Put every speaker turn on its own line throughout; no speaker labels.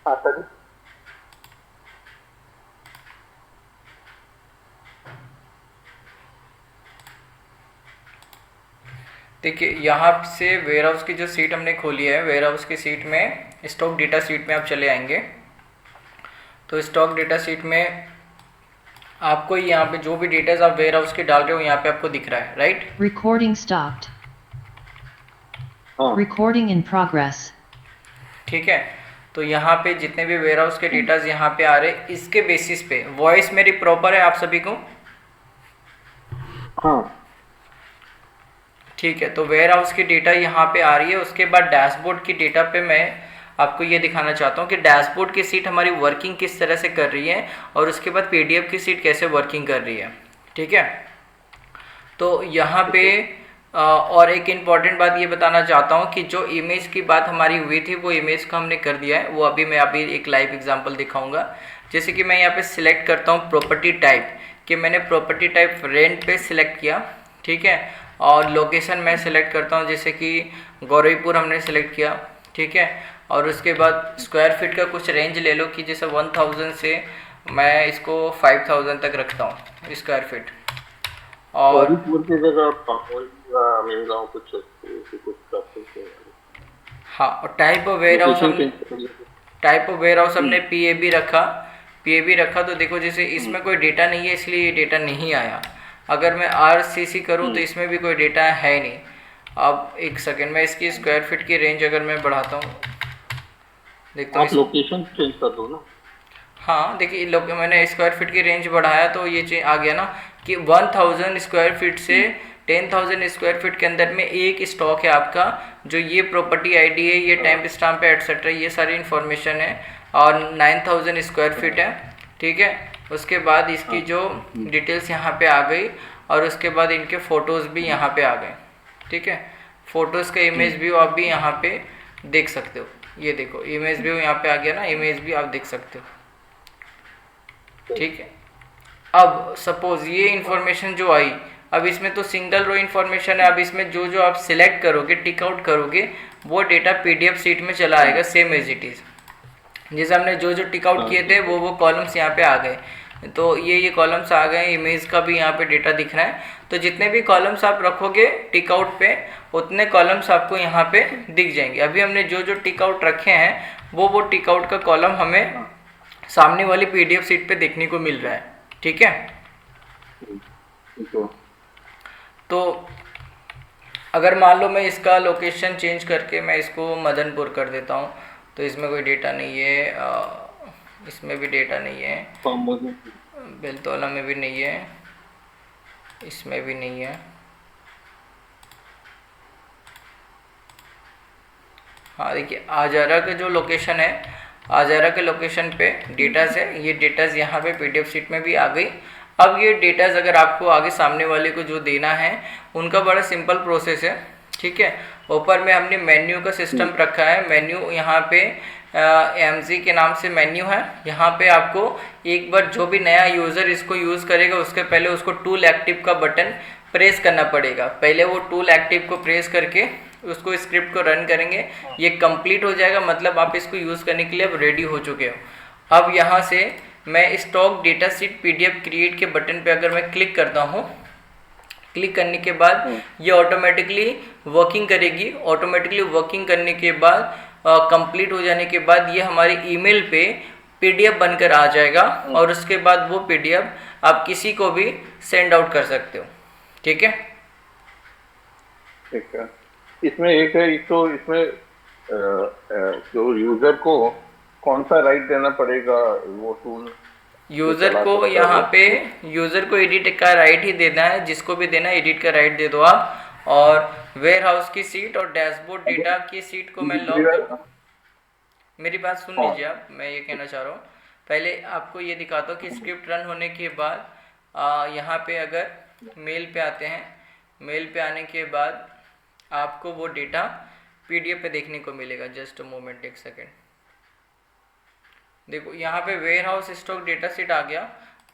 हाँ सर।
देखिए यहाँ से वेयर हाउस की जो सीट हमने खोली है, वेयर हाउस की सीट में स्टॉक डेटा सीट में आप चले आएंगे। तो स्टॉक डेटा सीट में आपको यहाँ पे जो भी डिटेल्स आप वेयर हाउस के डाल रहे हो यहाँ पे आपको दिख रहा है, राइट।
Recording stopped.
हाँ
Recording in progress.
ठीक है, तो यहाँ पे जितने भी वेयर हाउस के डेटाज यहाँ पे आ रहे हैं, इसके बेसिस पे वॉइस मेरी प्रॉपर है आप सभी को।
हाँ
ठीक है, तो वेयर हाउस की डेटा यहाँ पे आ रही है। उसके बाद डैशबोर्ड की डेटा पे मैं आपको ये दिखाना चाहता हूँ कि डैशबोर्ड की सीट हमारी वर्किंग किस तरह से कर रही है और उसके बाद पीडीएफ की सीट कैसे वर्किंग कर रही है। ठीक है, तो यहाँ
ठीक
पे
है।
और एक इम्पॉर्टेंट बात ये बताना चाहता हूँ कि जो इमेज की बात हमारी हुई थी वो इमेज का हमने कर दिया है। वो मैं अभी एक लाइव एग्जांपल दिखाऊंगा। जैसे कि मैं यहाँ पे सिलेक्ट करता हूँ प्रॉपर्टी टाइप, कि मैंने प्रॉपर्टी टाइप रेंट पे सिलेक्ट किया। ठीक है, और लोकेशन मैं सिलेक्ट करता हूँ, जैसे कि गौरीपुर हमने सिलेक्ट किया। ठीक है, और उसके बाद स्क्वायर फीट का कुछ रेंज ले लो कि जैसे 1000 से मैं इसको 5000 तक रखता हूँ स्क्वायर फीट। और
गौरीपुर की जगह पाहुल या मिलगांव कुछ कुछ करते हैं।
हाँ, और type of warehouse
location
हम
चेंज करेंगे।
टाइप ऑफ वेयर हाउस हमने
हम्म
पीएबी रखा। पीएबी रखा तो देखो जैसे इसमें कोई डेटा नहीं है, इसलिए ये डेटा नहीं आया। अगर मैं आरसीसी करूँ तो
हम्म।
इसमें भी कोई डेटा है नहीं। अब एक सेकेंड, मैं इसकी स्क्वायर फीट की रेंज अगर मैं बढ़ाता हूँ, देखता हूँ
आप
इस।
लोकेशन चेंज कर दो ना।
हाँ देखिए, लोग मैंने स्क्वायर फीट की रेंज बढ़ाया तो ये आ गया ना कि 1000 स्क्वायर फीट से
हम्म
10,000 स्क्वायर फीट के अंदर में एक स्टॉक है आपका। जो ये प्रॉपर्टी आईडी है, ये
हाँ
टाइम स्टाम्प है, एटसेट्रा, ये सारी इन्फॉर्मेशन है। और 9000 स्क्वायर फीट
हाँ
है। ठीक है, उसके बाद इसकी
हाँ।
जो
हम्म
डिटेल्स यहाँ पे आ गई, और उसके बाद इनके फ़ोटोज़ भी यहाँ पे आ गए। ठीक है, फ़ोटोज़ का इमेज
हम्म।
व्यू आप भी यहाँ पे देख सकते हो। ये देखो इमेज व्यू यहाँ पे आ गया ना, इमेज भी आप देख सकते हो। ठीक है, अब सपोज ये इन्फॉर्मेशन जो आई, अब इसमें तो सिंगल रो इन्फॉर्मेशन है। अब इसमें जो जो आप सिलेक्ट करोगे, टिक आउट करोगे, वो डेटा पीडीएफ सीट में चला आएगा सेम एज इट इज़। जैसे हमने जो जो टिक आउट
हाँ
किए थे वो कॉलम्स यहाँ पे आ गए। तो ये कॉलम्स आ गए, इमेज का भी यहाँ पे डेटा दिख रहा है। तो जितने भी कॉलम्स आप रखोगे टिक आउट पे, उतने कॉलम्स आपको यहाँ पे दिख जाएंगे। अभी हमने जो जो टिक आउट रखे हैं वो टिक आउट का कॉलम हमें
हाँ।
सामने वाली पीडीएफ सीट पे देखने को मिल रहा है। ठीक है,
ठीक है।
तो अगर मान लो मैं इसका लोकेशन चेंज करके मैं इसको मदनपुर कर देता हूँ, तो इसमें कोई डेटा नहीं है। इसमें भी डेटा नहीं है।
मुझे
बेलतौला में भी नहीं है, इसमें भी नहीं है। हाँ देखिए, आजारा का जो लोकेशन है, आजारा के लोकेशन पे डेटाज है। ये डेटाज यहाँ पे पीडीएफ शीट में भी आ गई। अब ये डेटाज अगर आपको आगे सामने वाले को जो देना है, उनका बड़ा सिंपल प्रोसेस है। ठीक है, ऊपर में हमने मेन्यू का सिस्टम रखा है। मेन्यू यहाँ पे एमजी के नाम से मेन्यू है। यहाँ पे आपको एक बार जो भी नया यूज़र इसको यूज़ करेगा, उसके पहले उसको टूल एक्टिव का बटन प्रेस करना पड़ेगा। पहले वो टूल एक्टिव को प्रेस करके उसको स्क्रिप्ट को रन करेंगे। ये कंप्लीट हो जाएगा, मतलब आप इसको यूज़ करने के लिए अब रेडी हो चुके हो। अब यहाँ से मैं stock data seat PDF create के बटन पे अगर मैं क्लिक करता हूँ, क्लिक करने के बाद ये ऑटोमेटिकली वर्किंग करेगी। ऑटोमेटिकली वर्किंग करने के बाद कंप्लीट हो जाने के बाद ये हमारे ईमेल पे पीडीएफ बनकर आ जाएगा, और उसके बाद वो पीडीएफ आप किसी को भी सेंड आउट कर सकते हो। ठीक है,
ठीक है। इसमें एक है, एक तो इसमें जो यूजर को कौन सा राइट देना पड़ेगा, वो टूल जो
यूज़र
चला
को
सकता है
यहाँ पे
वो।
यूज़र को एडिट का राइट ही देना है। जिसको भी देना है एडिट का राइट दे दो आप। और वेयर हाउस की सीट और डैशबोर्ड डेटा की सीट को मैं लॉक कर। मेरी बात सुन
हाँ
लीजिए आप, मैं ये कहना चाह रहा हूँ। पहले आपको ये दिखाता हूँ कि स्क्रिप्ट रन होने के बाद यहाँ पे अगर मेल पे आते हैं, मेल पे आने के बाद आपको वो डेटा पीडीएफ पे देखने को मिलेगा। जस्ट अ मोमेंट, एक सेकेंड। देखो यहाँ पे warehouse stock data sheet आ गया।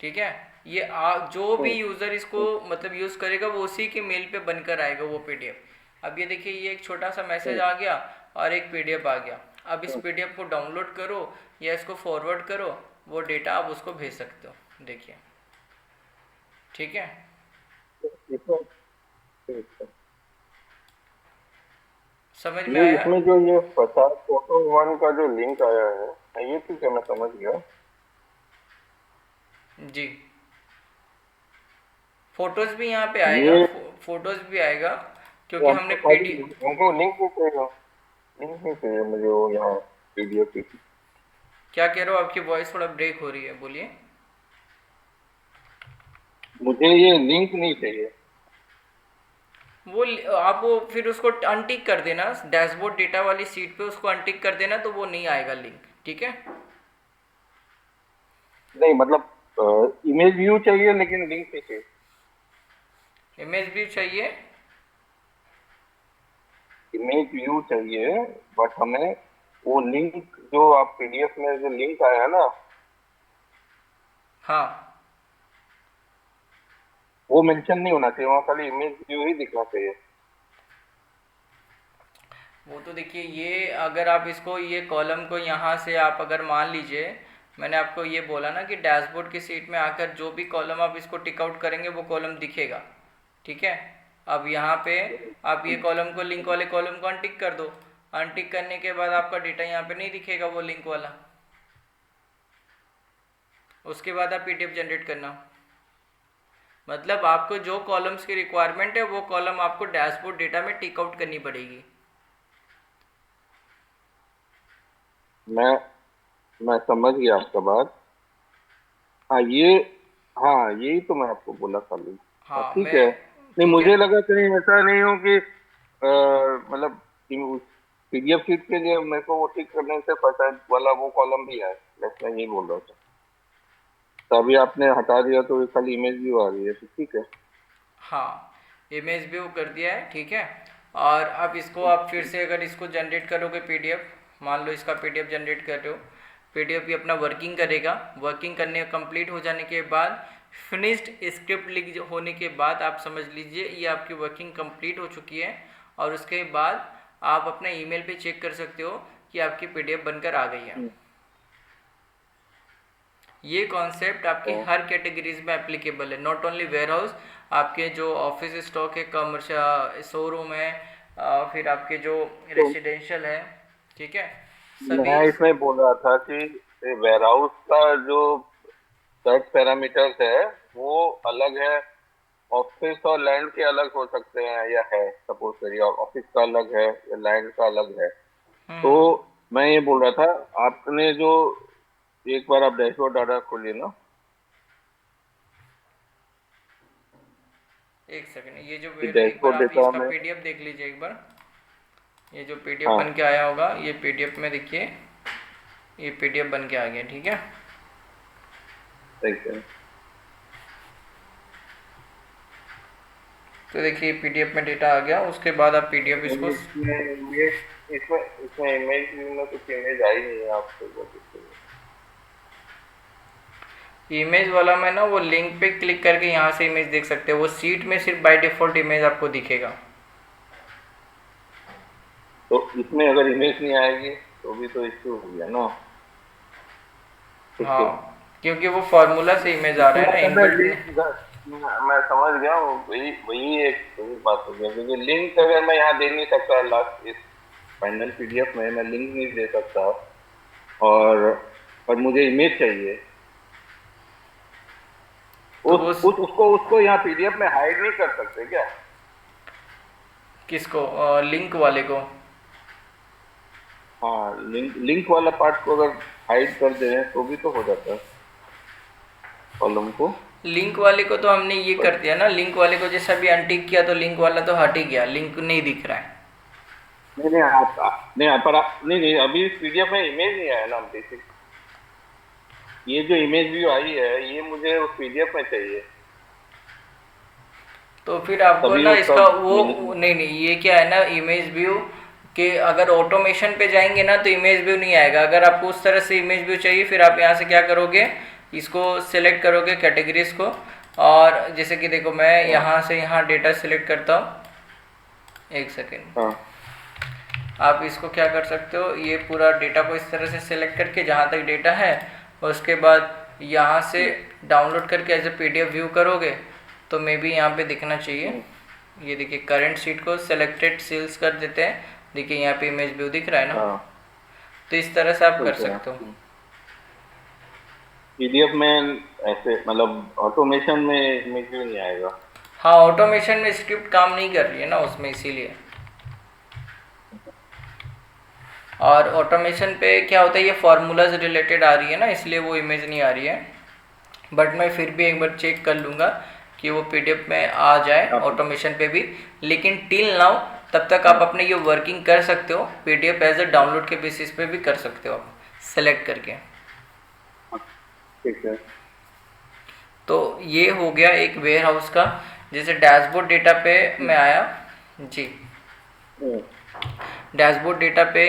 ठीक है, ये जो भी यूज़र इसको मतलब यूज़ करेगा वो उसी के मेल पे बनकर आएगा वो पीडीएफ। अब ये देखिए, ये एक छोटा सा मैसेज आ गया और एक पीडीएफ आ गया। अब इस पीडीएफ को डाउनलोड करो, या इसको फॉरवर्ड करो, वो डेटा आप उसको भेज सकते हो। देखिए, ठीक है।
इसमें ठीक है।
समझ में
ये
आया?
इसमें जो ये 50 फोटो वन का जो लिंक आया है, ये ठीक है, मैं समझ गया।
जी, फोटोज भी यहाँ पे आएगा,
ये
फोटोज भी आएगा, क्योंकि हमने
हमको खाली
पीडी
हमको लिंक नहीं चाहिए, लिंक नहीं चाहिए मुझे वो यहाँ पीडीएफ की।
क्या कह रहे हो? आपकी वॉइस थोड़ा ब्रेक हो रही है, बोलिए।
मुझे ये लिंक नहीं चाहिए।
आप वो फिर उसको अनटिक कर देना, डैशबोर्ड डेटा वाली सीट पे उसको अनटिक कर देना, तो वो नहीं आएगा लिंक, ठीक है।
नहीं मतलब इमेज व्यू चाहिए लेकिन लिंक नहीं चाहिए।
इमेज भी चाहिए।
इमेज व्यू चाहिए, बट हमें वो लिंक जो आप पीडीएफ में जो लिंक आया है ना,
हाँ,
वो मेंशन नहीं होना चाहिए, वहाँ खाली इमेज व्यू ही दिखना चाहिए।
वो तो देखिए, ये अगर आप इसको, ये कॉलम को यहाँ से आप अगर मान लीजिए, मैंने आपको ये बोला ना कि डैशबोर्ड की सीट में आकर जो भी कॉलम आप इसको टिक आउट करेंगे वो कॉलम दिखेगा, ठीक है। अब यहाँ पे आप ये कॉलम को, लिंक वाले कॉलम को अनटिक कर दो। अनटिक करने के बाद आपका डेटा यहाँ पे नहीं दिखेगा वो लिंक वाला। उसके बाद आप पीडीएफ जनरेट करना, मतलब आपको जो कॉलम्स की रिक्वायरमेंट है वो कॉलम आपको डैशबोर्ड डेटा में टिक आउट करनी पड़ेगी।
मैं मैं समझ गया आपका बात। हाँ ये, हाँ यही तो मैं आपको बोला खाली। हाँ
हाँ,
ठीक
मैं,
है। नहीं
ठीक है।
मुझे लगा कहीं ऐसा नहीं हो कि मतलब पीडीएफ शीट के लिए मेरे को वो टिक करने से पता वाला वो कॉलम भी है, बस मैं यही बोल रहा था। तो अभी आपने हटा दिया तो खाली इमेज व्यू आ रही है, तो ठीक है।
हाँ, इमेज व्यू कर दिया है, ठीक है। और अब इसको आप फिर से अगर इसको जनरेट करोगे पीडीएफ, मान लो इसका पीडीएफ जनरेट कर रहे हो, पीडीएफ भी अपना वर्किंग करेगा। वर्किंग करने कंप्लीट हो जाने के बाद, फिनिश्ड स्क्रिप्ट लिख होने के बाद आप समझ लीजिए ये आपकी वर्किंग कंप्लीट हो चुकी है। और उसके बाद आप अपना ईमेल पे चेक कर सकते हो कि आपकी पीडीएफ बनकर आ गई है। ये कॉन्सेप्ट आपकी
तो
हर कैटेगरीज में एप्लीकेबल है, नॉट ओनली वेयर हाउस। आपके जो ऑफिस स्टॉक है, कमर्शियल शोरूम है, फिर आपके जो रेसिडेंशियल है, ठीक है, सभी।
मैं इसमें बोल रहा था कि वेयरहाउस का जो सर्च पैरामीटर्स है वो अलग है, ऑफिस और लैंड के अलग हो सकते हैं, या है सपोज करिए ऑफिस का अलग है या लैंड का अलग है। तो
हम्म,
मैं ये बोल रहा था, आपने जो एक बार आप डैशबोर्ड डाटा खोलिए ना।
एक सेकंड, ये जो
कि
एक बार
डैशबोर्ड
आप
डेटा
इसका
में,
पीडीएफ देख लीजिए एक बार। ये जो पीडीएफ
हाँ
बन के आया होगा, ये पीडीएफ में देखिए, ये पीडीएफ बन के आ गया, ठीक है।
ठीक है।
तो देखिए पीडीएफ में डेटा आ गया, उसके बाद आप पीडीएफ इसको,
इसमें इसमें इमेज में कुछ इमेज आई नहीं है आपको।
इमेज वाला में ना वो लिंक पे क्लिक करके यहाँ से इमेज देख सकते हो, वो सीट में सिर्फ बाय डिफॉल्ट इमेज आपको दिखेगा।
तो इसमें अगर इमेज नहीं आएगी तो भी तो इश्यू हो गया ना।
हाँ, क्योंकि वो फार्मूला से इमेज आ रहा है ना, इनबिल्ट नहीं।
मैं समझ गया, वही वही बात हो गया, क्योंकि लिंक अगर मैं यहाँ दे नहीं सकता, लास्ट इस फाइनल पीडीएफ में मैं लिंक नहीं दे सकता, और मुझे इमेज चाहिए।
तो वो
उसको यहाँ पीडीएफ में हाइड नहीं कर सकते क्या?
किसको? लिंक वाले को?
हाँ, लिंक वाला पार्ट को अगर हाइड कर दे तो भी तो हो जाता है कॉलम को।
लिंक वाले को तो हमने ये कर दिया ना, लिंक वाले को जैसा भी अनटिक किया तो लिंक वाला तो हट ही गया, लिंक नहीं दिख रहा है।
नहीं नहीं, अभी इस पीडीएफ में इमेज नहीं आया ना बेसिक। ये जो इमेज व्यू आई है ये मुझे उस पीडीएफ में चाहिए।
तो फिर आपको
तभी
ना
वो
इसका
सब
वो नहीं नहीं, ये क्या है ना, इमेज व्यू के अगर ऑटोमेशन पे जाएंगे ना तो इमेज व्यू नहीं आएगा। अगर आपको उस तरह से इमेज व्यू चाहिए, फिर आप यहाँ से क्या करोगे, इसको सिलेक्ट करोगे कैटेगरीज को, और जैसे कि देखो मैं यहाँ से यहाँ डेटा सिलेक्ट करता हूँ, एक सेकेंड।
हाँ
आप इसको क्या कर सकते हो, ये पूरा डेटा को इस तरह से सिलेक्ट करके जहाँ तक डेटा है, उसके बाद यहाँ से डाउनलोड करके एज ए PDF व्यू करोगे तो मे बी यहाँ पे दिखना चाहिए। ये देखिए करंट शीट को सेलेक्टेड सेल्स कर देते हैं, देखिए यहाँ पे इमेज व्यू दिख रहा है ना।
हाँ
तो इस तरह से आप कर
ठीक है।
सकते हो।
PDF में ऐसे मतलब ऑटोमेशन में क्यों नहीं आएगा?
हाँ, ऑटोमेशन में स्क्रिप्ट काम नहीं कर रही है ना उसमें, इसीलिए। और ऑटोमेशन पे क्या होता है, ये फार्मूलाज रिलेटेड आ रही है ना, इसलिए वो इमेज नहीं आ रही है। बट मैं फिर भी एक बार चेक कर लूँगा कि वो PDF में आ जाए ऑटोमेशन पे भी। लेकिन टिल नाउ तब तक आप अपने ये वर्किंग कर सकते हो, PDF एज ए डाउनलोड के बेसिस पे भी कर सकते हो आप सेलेक्ट करके।
ठीक है।
तो ये हो गया एक वेयर हाउस का। जैसे डैशबोर्ड डेटा पे मैं आया जी, डैशबोर्ड डेटा पे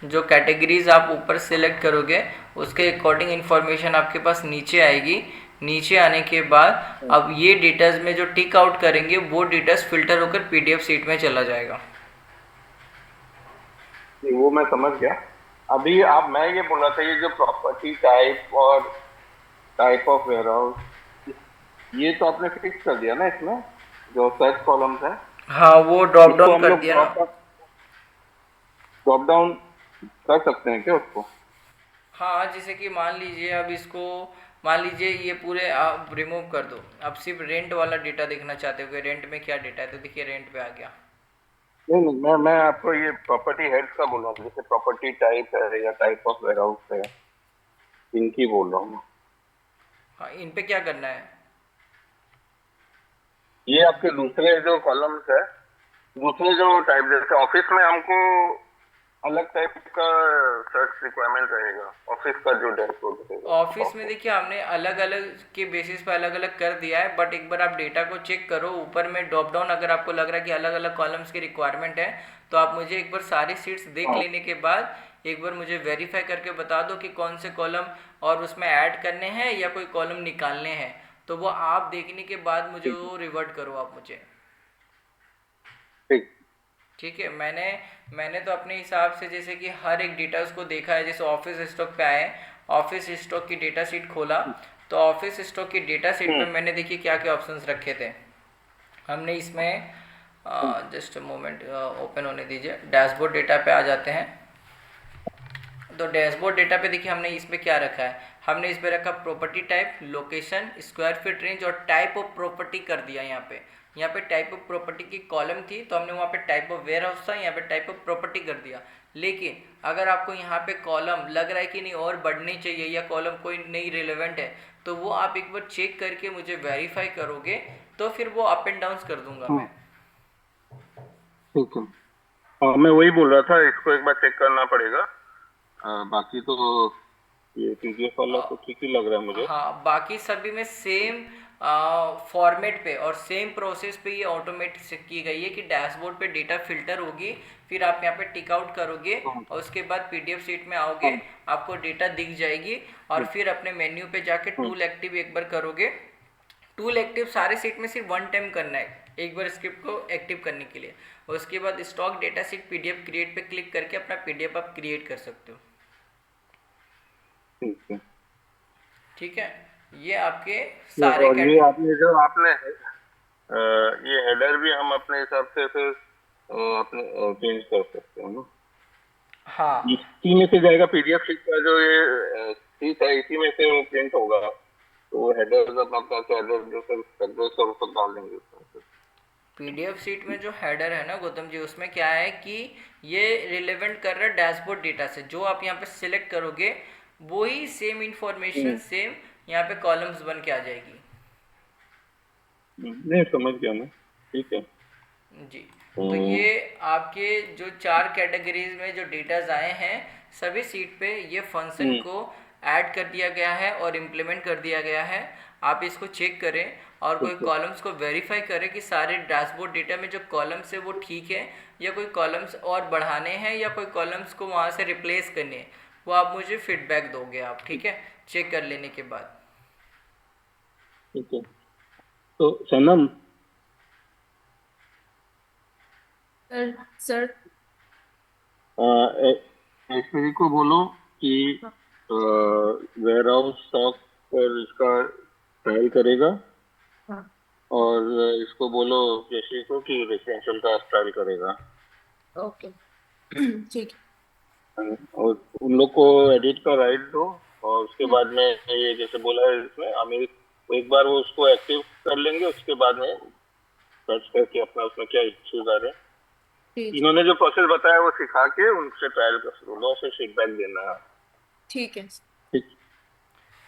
जो कैटेगरीज आप ऊपर सेलेक्ट करोगे उसके अकॉर्डिंग इंफॉर्मेशन आपके पास नीचे आएगी। नीचे आने के बाद अब ये डेटाज में जो टिक आउट करेंगे वो डेटाज फिल्टर होकर PDF शीट में चला जाएगा।
वो मैं समझ गया। अभी आप, मैं ये बोल रहा था, ये जो प्रॉपर्टी टाइप और टाइप ऑफ वेयरहाउस, ये तो आपने फिक्स कर दिया ना इसमें जो सर्च कॉलम्स है?
हाँ, वो ड्रॉप
इसको
डाउन
हम
कर
लोग
दिया ना।
ड्रॉप डाउन कर सकते हैं क्या उसको?
हाँ, जैसे कि मान लीजिए अब इसको, मान लीजिए ये पूरे आप रिमूव कर दो, अब सिर्फ रेंट वाला डेटा देखना चाहते हो कि रेंट में क्या डेटा है, तो देखिए रेंट पे आ गया।
नहीं नहीं, मैं आपको ये प्रॉपर्टी हेड का बोल रहा हूँ, जैसे प्रॉपर्टी टाइप है या टाइप ऑफ वेयरहाउस है, इनकी बोल रहा हूँ।
हाँ, इन पे क्या करना है?
ये आपके दूसरे जो कॉलम्स है, दूसरे जो टाइप, जैसे ऑफिस में हमको अलग टाइप का सर्च रिक्वायरमेंट रहेगा, ऑफिस का जो डैशबोर्ड रहेगा।
ऑफिस में देखिए हमने अलग अलग के बेसिस पे अलग अलग कर दिया है, बट एक बार आप डेटा को चेक करो ऊपर में ड्रॉप डाउन, अगर आपको लग रहा है कि अलग अलग कॉलम्स की रिक्वायरमेंट है तो आप मुझे एक बार सारी सीट्स देख लेने के बाद एक बार मुझे वेरीफाई करके बता दो कि कौन से कॉलम और उसमें ऐड करने हैं या कोई कॉलम निकालने हैं। तो वो आप देखने के बाद मुझे वो रिवर्ट करो आप मुझे।
ठीक।
ठीक है, मैंने तो अपने हिसाब से जैसे कि हर एक डेटा उसको देखा है। जैसे ऑफिस स्टॉक पे आए, ऑफिस स्टॉक की डेटा शीट खोला तो ऑफिस स्टॉक की डेटा शीट में मैंने देखिए क्या क्या ऑप्शंस रखे थे। हमने इसमें जस्ट मोमेंट ओपन होने दीजिए, डैशबोर्ड डेटा पे आ जाते हैं। तो डैशबोर्ड डेटा पे देखिए हमने इसमें क्या रखा है, हमने इसमें रखा property type, location, square feet range और टाइप ऑफ प्रॉपर्टी कर दिया। यहाँ पे टाइप ऑफ प्रॉपर्टी की कॉलम थी तो हमने वहाँ पे टाइप ऑफ वेयर हाउस था, यहाँ पे टाइप ऑफ प्रॉपर्टी कर दिया। लेकिन अगर आपको यहाँ पे कॉलम लग रहा है कि नहीं और बढ़नी चाहिए या कॉलम कोई नहीं रिलेवेंट है तो वो आप एक बार चेक करके मुझे वेरीफाई करोगे तो फिर वो अप एंड डाउन कर दूंगा मैं।
ठीक है। हाँ, मैं वही बोल रहा था, इसको एक बार चेक करना पड़ेगा। बाकी तो ये PDF वाला तो ठीक ही लग रहा है मुझे।
हाँ, बाकी सभी में सेम फॉर्मेट पे और सेम प्रोसेस पे ये ऑटोमेट की गई है कि डैशबोर्ड पे डेटा फिल्टर होगी, फिर आप यहाँ पे टिक आउट करोगे और उसके बाद PDF शीट में आओगे, आपको डेटा दिख जाएगी और फिर अपने मेन्यू पे जाके टूल एक्टिव एक बार करोगे। टूल एक्टिव सारे सीट में सिर्फ वन टाइम करना है, एक बार स्क्रिप्ट को एक्टिव करने के लिए। उसके बाद stock data seat PDF create पे क्लिक करके अपना PDF आप क्रिएट कर सकते हो।
ठीक है।
ठीक है, ये आपके सारे
और ये आपने जो आपने ये हेडर भी हम अपने हिसाब से फिर अपने चेंज कर सकते हैं ना?
हाँ
इसी में से जाएगा PDF शीट का जो ये शीट है, इसी में से वो प्रिंट होगा, तो वो हेडर अपना हेडर जो सर एड्रेस और सब डाल देंगे उसमें।
PDF शीट में जो हेडर है ना गौतम जी, उसमें क्या है कि ये रिलेवेंट कर रहा है डैशबोर्ड डेटा से, जो आप यहाँ पे सिलेक्ट करोगे वही सेम इंफॉर्मेशन सेम यहाँ पे कॉलम्स बन के आ जाएगी।
नहीं, समझ गया मैं। ठीक है
जी, तो ये आपके जो 4 कैटेगरीज में जो डेटाज आए हैं सभी सीट पे ये फंक्शन को ऐड कर दिया गया है और इम्प्लीमेंट कर दिया गया है। आप इसको चेक करें और कोई कॉलम्स को वेरीफाई करें कि सारे डैशबोर्ड डेटा में जो कॉलम्स है वो ठीक है या कोई कॉलम्स और बढ़ाने हैं या कोई कॉलम्स को वहाँ से रिप्लेस करने हैं, वो आप मुझे फीडबैक दोगे आप। ठीक है, चेक कर लेने के बाद।
ठीक है। तो सनम,
सर
एचपीडी को बोलो कि वेयर हाउस स्टॉक पर इसका ट्रायल करेगा,
हाँ
और इसको बोलो जैसे को कि रेफरेंशियल का ट्रायल करेगा।
ओके ठीक
और उन लोग को एडिट का राइट दो, और उसके
है।
बाद में ये जैसे बोला है इसमें आमिर, एक बार वो उसको एक्टिव कर लेंगे, उसके बाद में सर्च करके अपना उसमें क्या इश्यूज आ रहे हैं,
ठीक
इन्होंने जो प्रोसेस बताया वो सिखा के उनसे ट्रायल कर लो, फिर फीडबैक देना है।
ठीक है।
ठीक।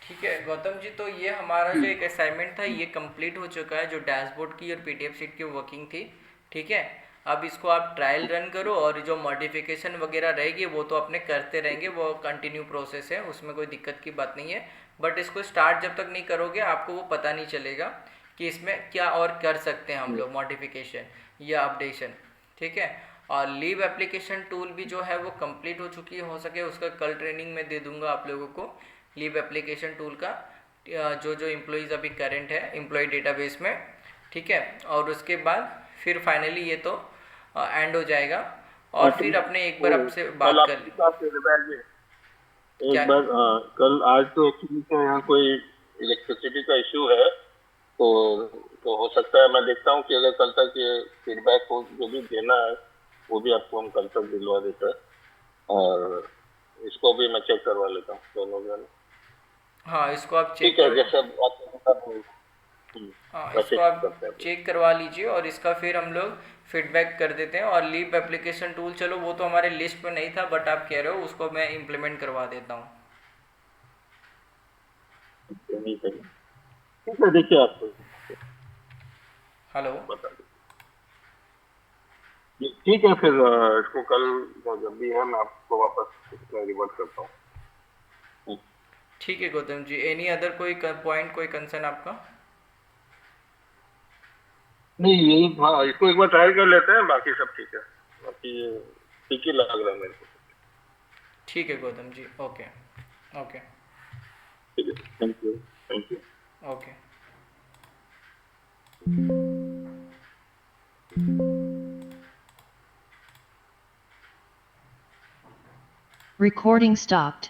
ठीक है गौतम जी, तो ये हमारा जो एक असाइनमेंट था ये कंप्लीट हो चुका है, जो डैशबोर्ड की और पीडीएफ शीट की वर्किंग थी। ठीक है, अब इसको आप ट्रायल रन करो, और जो मॉडिफिकेशन वगैरह रहेगी वो तो अपने करते रहेंगे, वो कंटिन्यू प्रोसेस है, उसमें कोई दिक्कत की बात नहीं है। बट इसको स्टार्ट जब तक नहीं करोगे आपको वो पता नहीं चलेगा कि इसमें क्या और कर सकते हैं हम लोग मॉडिफिकेशन या अपडेशन। ठीक है, और लीव एप्लीकेशन टूल भी जो है वो कंप्लीट हो चुकी है, हो सके उसका कल ट्रेनिंग में दे दूंगा आप लोगों को, लीव एप्लीकेशन टूल का, जो जो एम्प्लॉयज़ अभी करेंट है एम्प्लॉय डेटाबेस में। ठीक है, और उसके बाद फिर फाइनली ये तो एंड हो जाएगा, और फिर अपने एक बार आपसे
कल
बात कर।
आपके साथ फीडबैक है
क्या?
एक बार, कल आज तो एक्चुअली क्या यहाँ कोई इलेक्ट्रिसिटी का इश्यू है, तो हो सकता है, मैं देखता हूँ कि अगर कल तक ये फीडबैक हो जो भी देना है वो भी आपको हम कल तक दिलवा देते हैं, और इसको भी मैं चेक करवा लेता हूँ दोनों जन।
हाँ, इसको आप चेक
ठीक है,
कर।
जैसे आपको बता दूँ,
हाँ,
वैसे
इसको
ही
आप
करते हैं।
चेक करवा लीजिए, और इसका फिर हम लोग फीडबैक कर देते हैं। और लीव एप्लीकेशन टूल चलो वो तो हमारे लिस्ट में नहीं था, बट आप कह रहे हो उसको मैं इम्प्लीमेंट करवा देता हूँ।
ठीक है, ठीक है, देखिए आपको
हेलो।
बता दूँ। ठीक है, फिर इसको कल जब भी है मैं आपको वापस इसमें रिवर्ट करता हूँ।
ठीक है गौतम जी, एनी अदर कोई पॉइंट, कोई कंसर्न आपका?
नहीं, यही, हाँ, इसको एक बार ट्राई कर लेते हैं, बाकी सब ठीक है, बाकी ठीक ही लग रहा है मेरे को।
ठीक है गौतम जी, ओके। ओके।
ठीक है, thank you, thank you.
Okay.
Recording stopped.